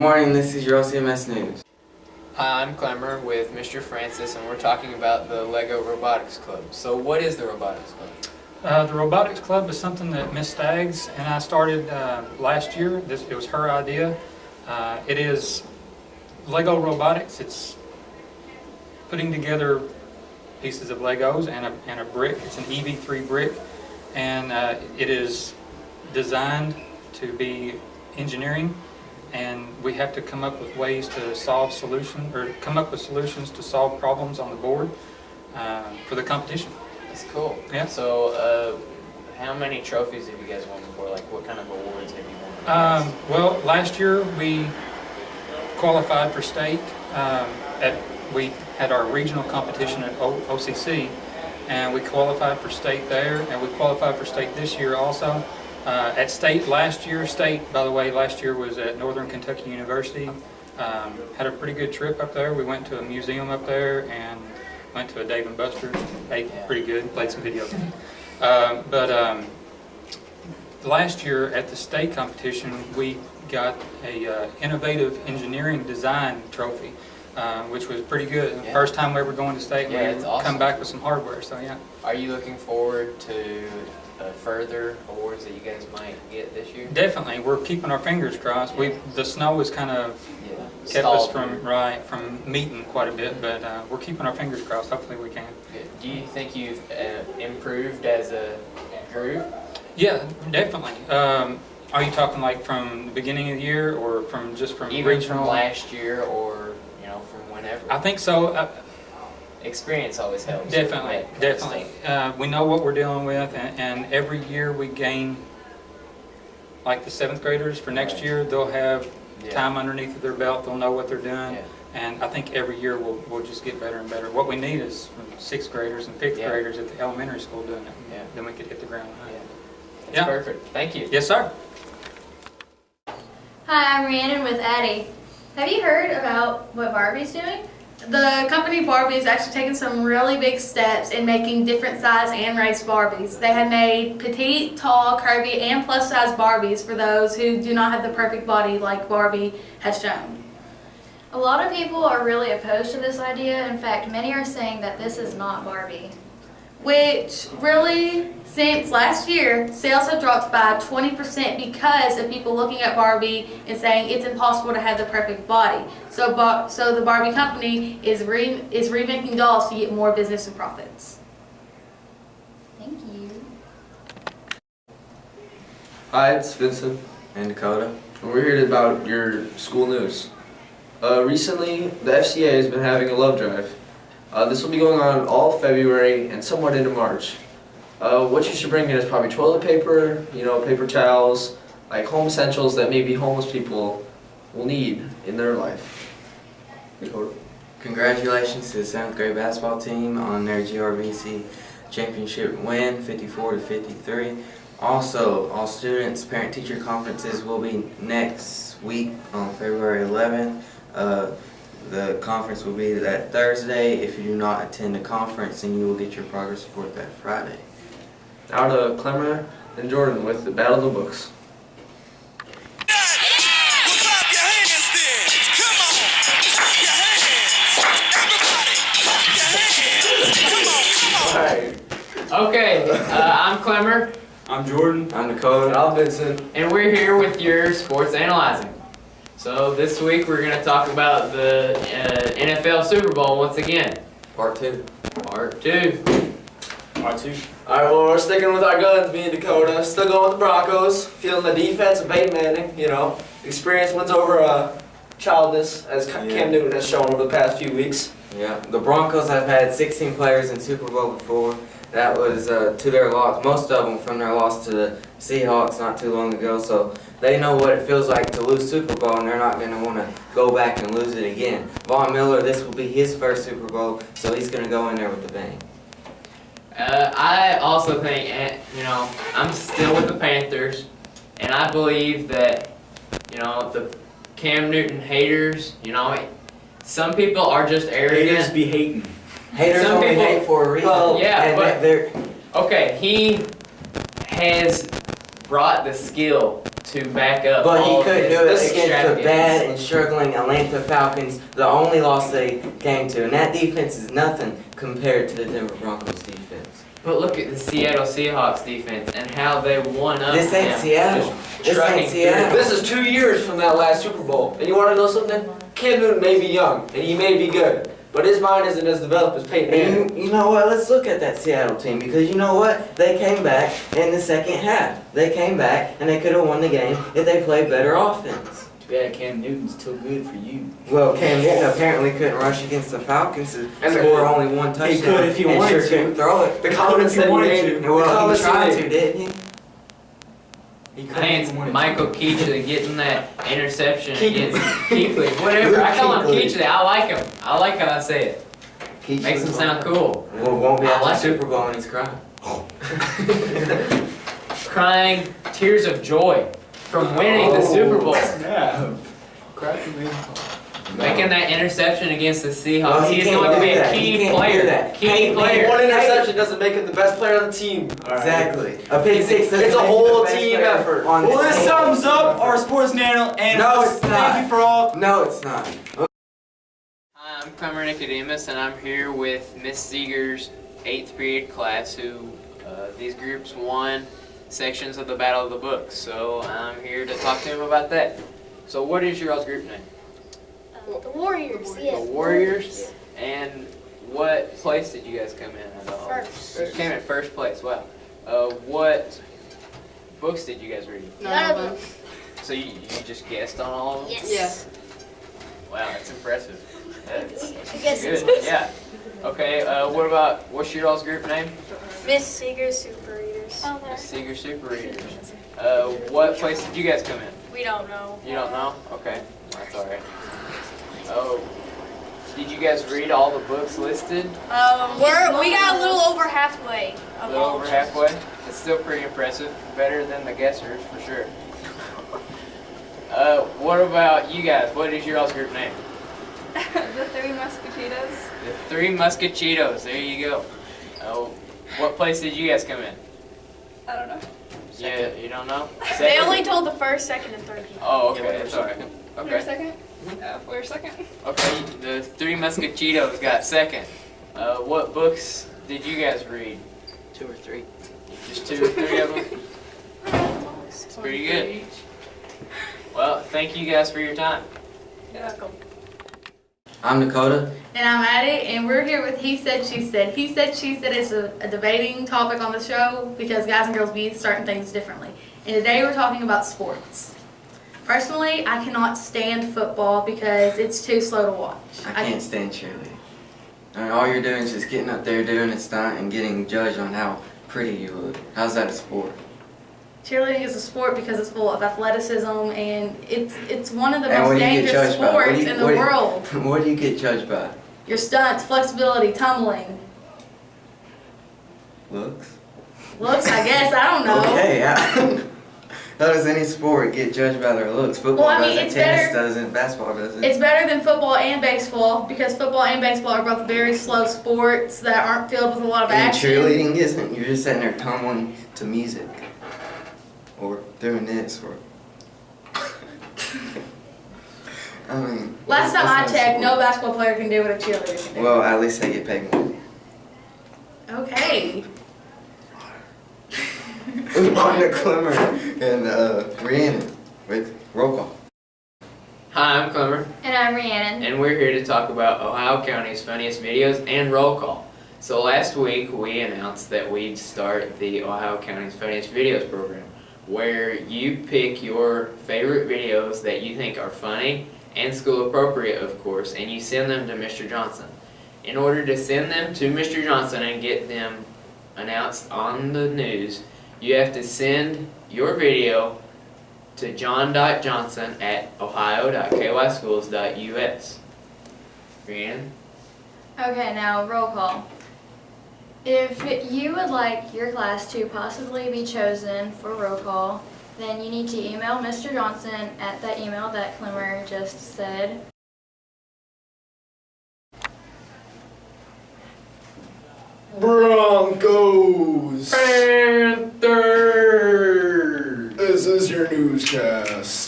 Good morning, this is your OCMS News. Hi, I'm Clemmer with Mr. Francis, and we're talking about the LEGO Robotics Club. So what is the Robotics Club? The Robotics Club is something that Miss Staggs and I started last year. It was her idea. It is LEGO Robotics. It's putting together pieces of Legos and a brick. It's an EV3 brick, and it is designed to be engineering, and we have to come up with ways to solve solutions, or come up with solutions to solve problems on the board for the competition. That's cool. Yeah. So how many trophies have you guys won before? Like, what kind of awards have you won? Well, last year we qualified for state. We had our regional competition at OCC, and we qualified for state there, and we qualified for state this year also. At state last year, by the way, last year was at Northern Kentucky University. Had a pretty good trip up there. We went to a museum up there and went to a Dave & Buster's. Ate pretty good, played some video games. But last year at the state competition, we got a innovative engineering design trophy, which was pretty good. Yeah. First time we ever going to state, and it's we awesome. come back with some hardware. So yeah. Are you looking forward to further awards that you guys might get this year? Definitely, we're keeping our fingers crossed. The snow has kind of kept us from meeting quite a bit, but we're keeping our fingers crossed. Hopefully, we can. Do you think you've improved as a group? Yeah, definitely. Are you talking like from the beginning of the year, or from Even regional? from last year, or from whenever? I think so. Experience always helps. Definitely. We know what we're dealing with, and every year we gain. Like the 7th graders for next year, they'll have time underneath of their belt. They'll know what they're doing, and I think every year we'll just get better and better. What we need is from 6th graders and 5th graders at the elementary school doing it. Then we could hit the ground running. That's perfect. Thank you. Yes, sir. Hi, I'm Rhiannon with Addie. Have you heard about what Barbie's doing? The company Barbie has actually taken some really big steps in making different size and race Barbies. They have made petite, tall, curvy, and plus size Barbies for those who do not have the perfect body like Barbie has shown. A lot of people are really opposed to this idea. In fact, many are saying that this is not Barbie. Which really, since last year, sales have dropped by 20% because of people looking at Barbie and saying it's impossible to have the perfect body. So the Barbie company is remaking dolls to get more business and profits. Thank you. Hi, it's Vincent. And Dakota. And we're here about your school news. Recently, the FCA has been having a love drive. This will be going on all February and somewhat into March. What you should bring in is probably toilet paper, paper towels, like home essentials that maybe homeless people will need in their life. Congratulations to the 7th grade basketball team on their GRVC championship win, 54-53. Also, all students' parent-teacher conferences will be next week on February 11th. The conference will be that Thursday. If you do not attend the conference, then you will get your progress report that Friday. Now to Clemmer and Jordan with the Battle of the Books. Okay, I'm Clemmer. I'm Jordan. I'm Dakota. And I'm Vincent. And we're here with your sports analyzing. So this week we're going to talk about the NFL Super Bowl once again. Part 2. Part 2. Part 2. Alright, well, we're sticking with our guns, me and Dakota. Still going with the Broncos. Feeling the defense of Peyton Manning, Experience wins over childness, as Cam Newton has shown over the past few weeks. Yeah, the Broncos have had 16 players in Super Bowl before. That was to their loss, most of them from their loss to the Seahawks not too long ago. So they know what it feels like to lose Super Bowl, and they're not going to want to go back and lose it again. Von Miller, this will be his first Super Bowl, so he's going to go in there with a bang. I also think, I'm still with the Panthers, and I believe that, the Cam Newton haters, some people are just arrogant. Haters be hating. Haters Some only people- hate for a reason. Well, yeah, and but- Okay, he has brought the skill to back up But all he of couldn't do it this against the extravagance. bad and struggling Atlanta Falcons, the only loss they came to. And that defense is nothing compared to the Denver Broncos defense. But look at the Seattle Seahawks defense and how they won up. This ain't them. Seattle. This trucking ain't Seattle. This is 2 years from that last Super Bowl. And you want to know something? Cam Newton may be young, and he may be good, but his mind isn't as developed as Peyton Manning. And you know what? Let's look at that Seattle team because you know what? They came back in the second half. They came back and they could have won the game if they played better offense. Too bad Cam Newton's too good for you. Well, Cam Newton apparently couldn't rush against the Falcons and And score only one touchdown. could if he and wanted sure to. couldn't throw it. The comments that he made. Well, he tried to, didn't he? He could've Thanks, if he wanted to. Michael Keechley getting that interception Keechley. against Keechley. Whatever, I call him Keechley. Keechley. I like him. I like how I say it. Makes him sound cool. Well, won't be I at the like it. Super Bowl and he's crying. Crying tears of joy from winning the Super Bowl. Snap. Cracking me. Making that interception against the Seahawks. Well, he He's can't going to do be a that. He key can't do player. that. Key Hey, player. One interception doesn't make him the best player on the team. Exactly. A pick six doesn't It's a make whole you the best team player effort. on Well, the this team. sums up our sports analyst. No, it's not. Thank you for all. No, it's not. Hi, I'm Clemmer Nicodemus, and I'm here with Miss Seeger's 8th period class, who these groups won sections of the Battle of the Books. So I'm here to talk to him about that. So what is your all's group name? The Warriors, yeah. The Warriors. And what place did you guys come in at all? First. You came in first place. Wow. What books did you guys read? None of them. So you just guessed on all of them? Yes. Wow, that's impressive. That's I guess good. it's Yeah. Okay. What's your all's group name? Miss Seeger's Super Readers. Oh, Miss Seeger Super Readers. What place did you guys come in? we don't know. You don't know? Okay, that's all right. Oh, did you guys read all the books listed? We got a little over halfway. A little over halfway. It's still pretty impressive. Better than the guessers for sure. What about you guys? What is your all's group name? The Three Musketeers. The Three Musketeers. There you go. What place did you guys come in? I don't know. Yeah, you don't know? They Second? only told the first, second, and third people. Oh, okay, that's all right. We're Okay. second. We're second. Okay, the Three Musketeers got second. What books did you guys read? 2 or 3. Just 2 or 3 of them? It's pretty good. Well, thank you guys for your time. You're welcome. I'm Dakota. And I'm Addie, and we're here with He Said, She Said. He Said, She Said is a debating topic on the show because guys and girls view certain things differently. And today we're talking about sports. Personally, I cannot stand football because it's too slow to watch. I can't stand cheerleading. I mean, all you're doing is just getting up there, doing a stunt, and getting judged on how pretty you look. How's that a sport? Cheerleading is a sport because it's full of athleticism, and it's one of the And what most do you get dangerous judged by? What do sports you- in the what do you- world. What do you get judged by? Your stunts, flexibility, tumbling. Looks? Looks, I guess, I don't know. Okay, how does any sport get judged by their looks? Football Well, I mean, doesn't, it's tennis better- doesn't, basketball doesn't. It's better than football and baseball because football and baseball are both very slow sports that aren't filled with a lot of And action. cheerleading isn't. You're just sitting there tumbling to music. Or doing this, or... I mean... Last time I that's not a checked, no sport. basketball player can do what a cheerleader can do. Well, at least they get paid more. Okay. On the Clemmer and Rhiannon with roll call. Hi, I'm Clemmer, And I'm Rhiannon. and we're here to talk about Ohio County's funniest videos and roll call. So last week we announced that we'd start the Ohio County's funniest videos program, where you pick your favorite videos that you think are funny and school appropriate, of course, and you send them to Mr. Johnson. In order to send them to Mr. Johnson and get them announced on the news, you have to send your video to john.johnson@ohio.kyschools.us. Rhiannon? Okay, now roll call. If you would like your class to possibly be chosen for roll call, then you need to email Mr. Johnson at that email that Clemmer just said. Broncos. Panthers! This is is your newscast.